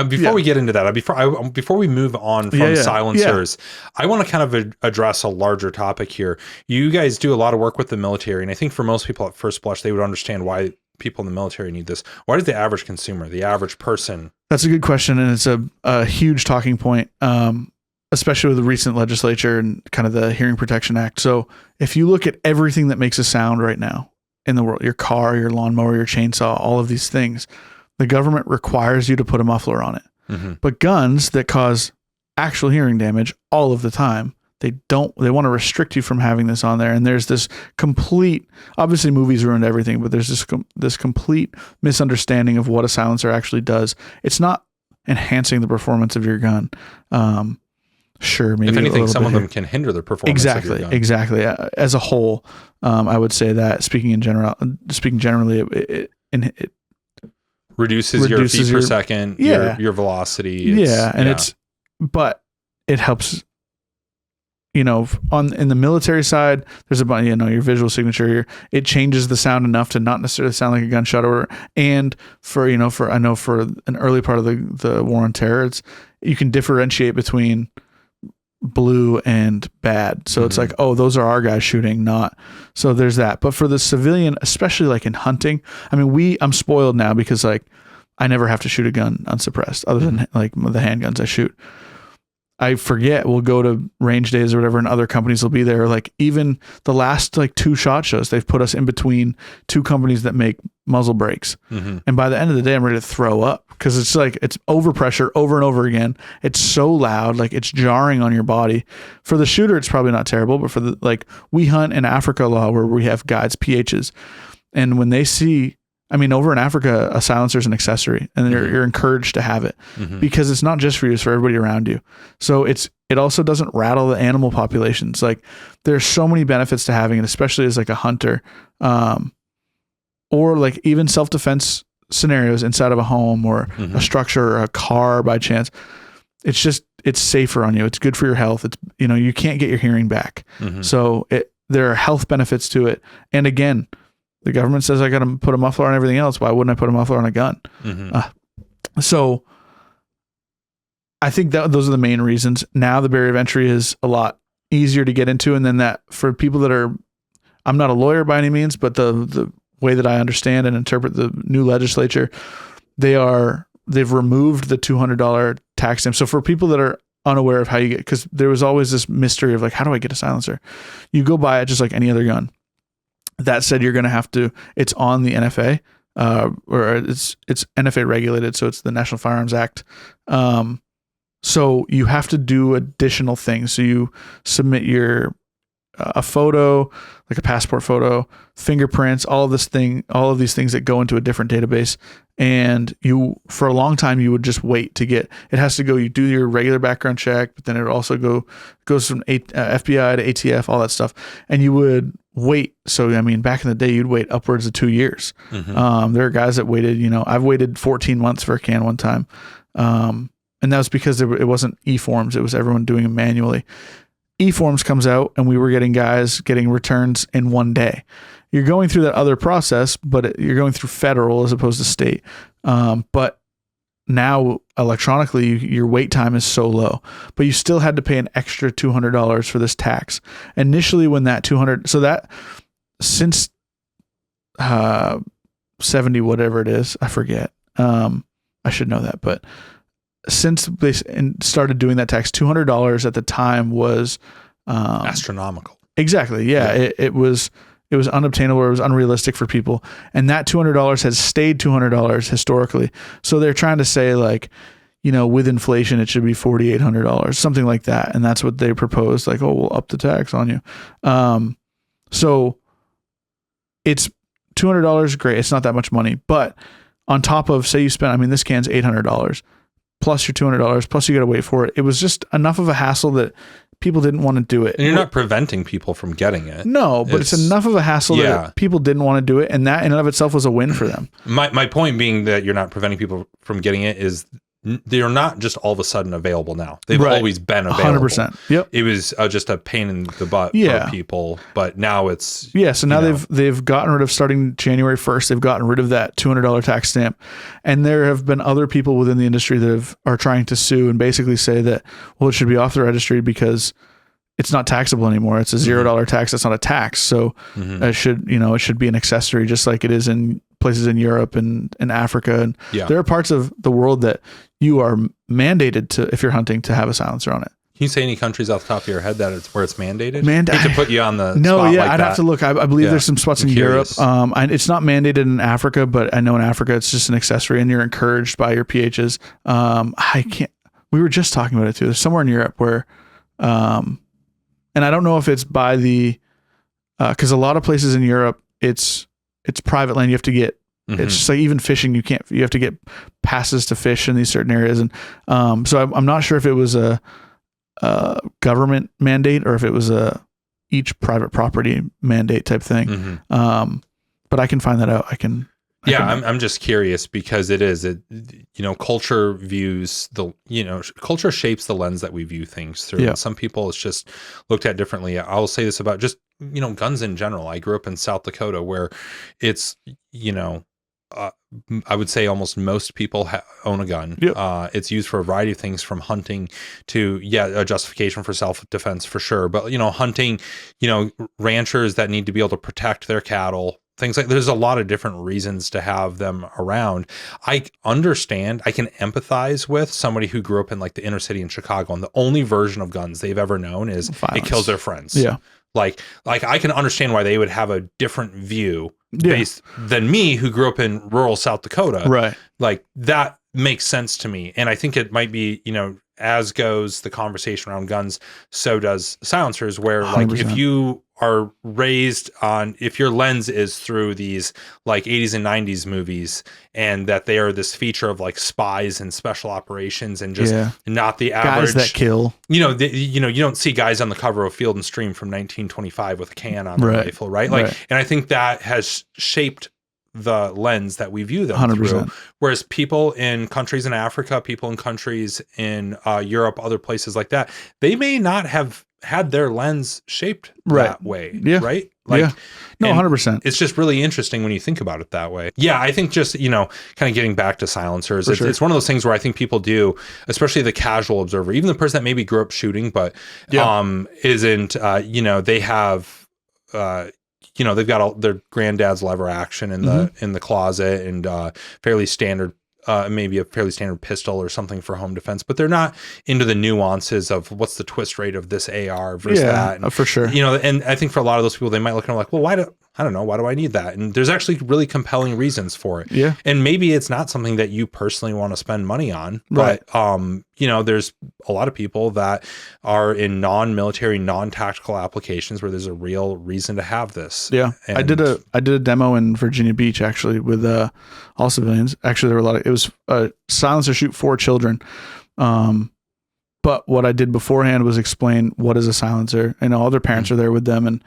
Before we get into that, before we move on from silencers, I want to kind of address a larger topic here. You guys do a lot of work with the military, and I think for most people at first blush, they would understand why people in the military need this. Why does the average consumer, the average person? That's a good question, and it's a huge talking point, especially with the recent legislature and kind of the Hearing Protection Act. So if you look at everything that makes a sound right now in the world, your car, your lawnmower, your chainsaw, all of these things, the government requires you to put a muffler on it. Mm-hmm. But guns that cause actual hearing damage all of the time, they want to restrict you from having this on there. And there's this complete, obviously movies ruined everything, but there's this complete misunderstanding of what a silencer actually does. It's not enhancing the performance of your gun. Sure, maybe if anything, some of them can hinder the performance of your gun. Exactly. As a whole, I would say that speaking generally, it reduces your feet per second, your velocity. But it helps, in the military side, there's a bunch, your visual signature, it changes the sound enough to not necessarily sound like a gunshot order. And for an early part of the war on terror, you can differentiate between blue and bad. So it's like, oh, those are our guys shooting, not. So there's that. But for the civilian, especially like in hunting, I mean, I'm spoiled now because like I never have to shoot a gun unsuppressed other than like the handguns I shoot. I forget, we'll go to range days or whatever, and other companies will be there. Like even the last like 2 SHOT Shows, they've put us in between 2 companies that make muzzle brakes. Mm-hmm. And by the end of the day, I'm ready to throw up because it's like, it's overpressure over and over again. It's so loud, like it's jarring on your body. For the shooter, it's probably not terrible, but for we hunt in Africa a lot where we have guides, PHs. And when they see, over in Africa, a silencer is an accessory, and you're encouraged to have it because it's not just for you, it's for everybody around you. So it also doesn't rattle the animal populations. Like there's so many benefits to having it, especially as like a hunter, or like even self-defense scenarios inside of a home or a structure or a car by chance. It's safer on you. It's good for your health. It's, you can't get your hearing back. So there are health benefits to it. And again, the government says I got to put a muffler on everything else. Why wouldn't I put a muffler on a gun? So I think that those are the main reasons. Now the barrier of entry is a lot easier to get into. And then that for people that I'm not a lawyer by any means, but the way that I understand and interpret the new legislature, they've removed the $200 tax stamp. So for people that are unaware of how you get, because there was always this mystery of like, how do I get a silencer? You go buy it just like any other gun. That said, you're going to have to, it's on the NFA, or it's NFA regulated. So it's the National Firearms Act. So you have to do additional things. So you submit a photo, like a passport photo, fingerprints, all of these things that go into a different database. And for a long time, you would just wait to get, it has to go, you do your regular background check, but then it also goes from FBI to ATF, all that stuff. And you would wait. So, back in the day, you'd wait upwards of 2 years. There are guys that waited, I've waited 14 months for a can one time. And that was because it wasn't e-forms. It was everyone doing them manually. E-forms comes out and we were getting guys getting returns in 1 day. You're going through that other process, but you're going through federal as opposed to state. But now electronically, your wait time is so low, but you still had to pay an extra $200 for this tax. Initially, when that $200, so that since 70, whatever it is, I forget. I should know that, but since they started doing that tax, $200 at the time was astronomical. Exactly. Yeah. It was unobtainable. It was unrealistic for people. And that $200 has stayed $200 historically. So they're trying to say like, with inflation, it should be $4,800, something like that. And that's what they proposed. Like, oh, we'll up the tax on you. So it's $200. Great. It's not that much money, but on top of, say you spent, this can's $800 plus your $200, plus you got to wait for it. It was just enough of a hassle that people didn't want to do it. And you're not preventing people from getting it. No, but it's enough of a hassle that people didn't want to do it. And that in and of itself was a win for them. My point being that you're not preventing people from getting it is they're not just all of a sudden available now. They've always been available. 100%. Yep. It was just a pain in the butt for people, but now it's so now they've gotten rid of, starting January 1st, they've gotten rid of that $200 tax stamp, and there have been other people within the industry that are trying to sue and basically say that, well, it should be off the registry because it's not taxable anymore. It's a $0 tax. That's not a tax. So it should be an accessory, just like it is in places in Europe and Africa. And there are parts of the world that you are mandated to, if you're hunting, to have a silencer on it. Can you say any countries off the top of your head that it's where it's mandated? Hate to put you on the no, spot yeah, like I'd that. have to look. I believe there's some spots in Europe. It's not mandated in Africa, but I know in Africa it's just an accessory, and you're encouraged by your PHs. We were just talking about it too. There's somewhere in Europe where, and I don't know if it's by the, because a lot of places in Europe it's private land. You have to get. It's just like even fishing, you have to get passes to fish in these certain areas. And so I'm not sure if it was a government mandate or if it was each private property mandate type thing. But I can find that out. I'm just curious because culture views culture shapes the lens that we view things through. And some people it's just looked at differently. I will say this about just, guns in general. I grew up in South Dakota where it's, I would say almost most people own a gun. It's used for a variety of things, from hunting to, a justification for self-defense for sure. But, hunting, ranchers that need to be able to protect their cattle, things like, there's a lot of different reasons to have them around. I understand, I can empathize with somebody who grew up in like the inner city in Chicago, and the only version of guns they've ever known is violence. It kills their friends. Like I can understand why they would have a different view based than me, who grew up in rural South Dakota. Right. Like that makes sense to me. And I think it might be, as goes the conversation around guns, so does silencers, where 100%. Like if you are raised on, if your lens is through these like 80s and 90s movies, and that they are this feature of like spies and special operations and just not the average guys that kill, you don't see guys on the cover of Field and Stream from 1925 with a can on their rifle, right? Like, and I think that has shaped the lens that we view them 100%. Through. Whereas people in countries in Africa, people in countries in Europe, other places like that, they may not have had their lens shaped that way. Right? Like, no, 100%. It's just really interesting when you think about it that way. Yeah, I think just, kind of getting back to silencers, it's one of those things where I think people do, especially the casual observer, even the person that maybe grew up shooting, but isn't, they have, they've got all their granddad's lever action in the closet, and fairly standard, maybe a fairly standard pistol or something for home defense, but they're not into the nuances of what's the twist rate of this AR versus that. And, for sure. And I think for a lot of those people, they might look at it like, well, why do I need that? And there's actually really compelling reasons for it. Yeah. And maybe it's not something that you personally want to spend money on, but, there's a lot of people that are in non-military, non-tactical applications where there's a real reason to have this. Yeah. And I did a demo in Virginia Beach, actually, with all civilians. Actually, there were it was a silencer shoot for children. But what I did beforehand was explain what is a silencer. I know all their parents are there with them, and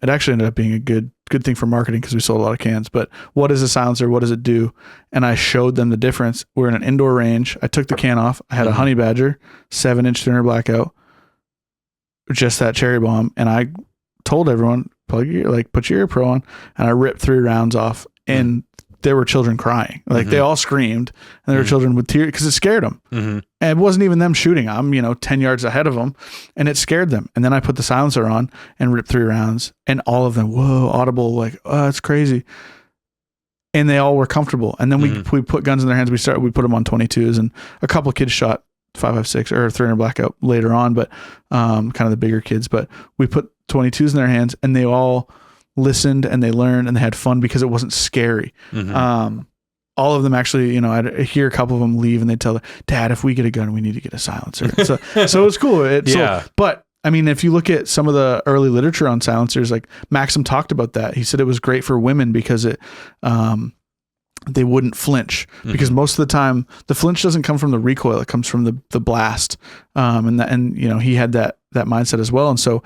it actually ended up being a good thing for marketing because we sold a lot of cans. But what is a silencer? What does it do? And I showed them the difference. We're in an indoor range. I took the can off. I had a honey badger, 7-inch thinner blackout, just that cherry bomb, and I told everyone, put your ear pro on, and I ripped 3 rounds off, and there were children crying. Like they all screamed, and there were children with tears because it scared them. And it wasn't even them shooting. I'm, 10 yards ahead of them, and it scared them. And then I put the silencer on and ripped 3 rounds, and all of them, whoa, audible, like, oh, it's crazy. And they all were comfortable. And then we put guns in their hands. We put them on 22s, and a couple of kids shot 5.56 or 300 blackout later on, but kind of the bigger kids. But we put 22s in their hands, and they all listened and they learned and they had fun because it wasn't scary. All of them actually, I'd hear a couple of them leave and they'd tell Dad, if we get a gun, we need to get a silencer. So it's cool. But I mean, if you look at some of the early literature on silencers, like Maxim talked about that. He said it was great for women because they wouldn't flinch, because most of the time the flinch doesn't come from the recoil. It comes from the blast. And he had that mindset as well. And so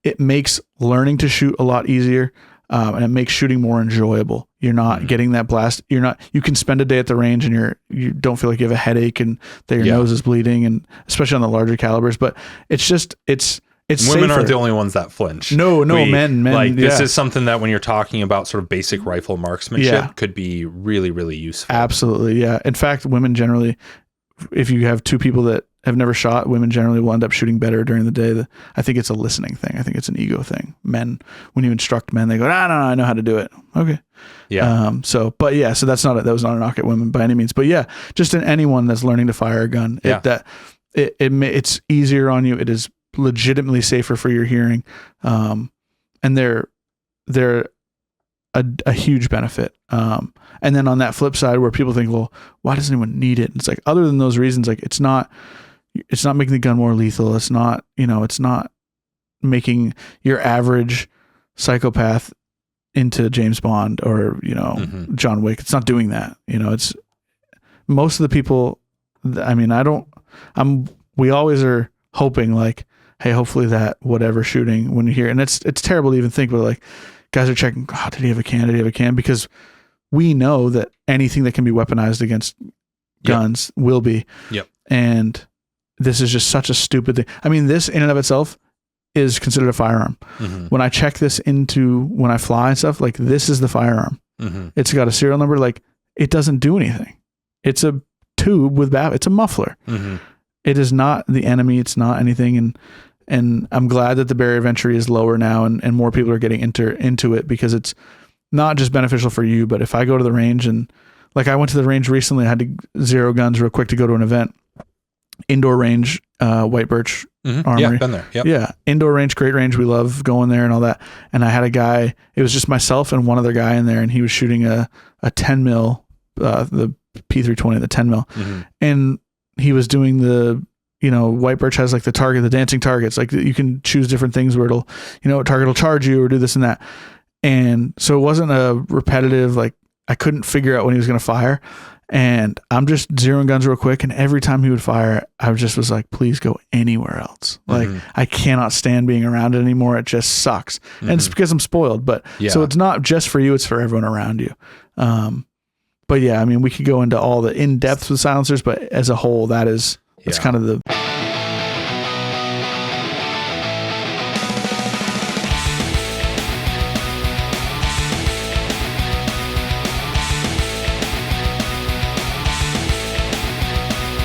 it makes learning to shoot a lot easier, and it makes shooting more enjoyable. You're not getting that blast. You can spend a day at the range and you don't feel like you have a headache and that your nose is bleeding, and especially on the larger calibers, but it's women safer. aren't the only ones that flinch. No, men. Like this is something that when you're talking about sort of basic rifle marksmanship could be really, really useful. Absolutely. Yeah. In fact, women generally, if you have two people that have never shot, women generally will end up shooting better during the day. I think it's a listening thing. I think it's an ego thing. Men, when you instruct men, they go, no, I know how to do it. Okay. Yeah. So that was not a knock at women by any means, but yeah, just in anyone that's learning to fire a gun, it's easier on you. It is legitimately safer for your hearing. And they're a huge benefit. And then on that flip side where people think, well, why does anyone need it? And it's like, other than those reasons, like it's not making the gun more lethal. It's not making your average psychopath into James Bond or, John Wick. It's not doing that. It's most of the people. I mean, we always are hoping like, hey, hopefully that whatever shooting when you hear, and it's terrible to even think, but like guys are checking, oh, did he have a can? Did he have a can? Because we know that anything that can be weaponized against guns will be. Yep. And this is just such a stupid thing. I mean, this in and of itself is considered a firearm. When I check this when I fly and stuff, like this is the firearm. It's got a serial number. Like it doesn't do anything. It's a tube with it's a muffler. It is not the enemy. It's not anything. And I'm glad that the barrier of entry is lower now and more people are getting into it, because it's not just beneficial for you, but if I go to the range and like I went to the range recently, I had to zero guns real quick to go to an event, indoor range, White Birch Armory. Yeah, been there. Yep. Yeah. Indoor range, great range. We love going there and all that. And I had a guy, it was just myself and one other guy in there, and he was shooting a 10 mil, the P320, the 10 mil. And he was doing White Birch has like the dancing targets. Like you can choose different things where it'll, a target will charge you or do this and that. And so it wasn't a repetitive, like I couldn't figure out when he was going to fire. And I'm just zeroing guns real quick. And every time he would fire, I was like, please go anywhere else. Like I cannot stand being around it anymore. It just sucks. And it's because I'm spoiled, but so it's not just for you, it's for everyone around you. But yeah, I mean, we could go into all the in-depth with silencers, but as a whole, that's kind of the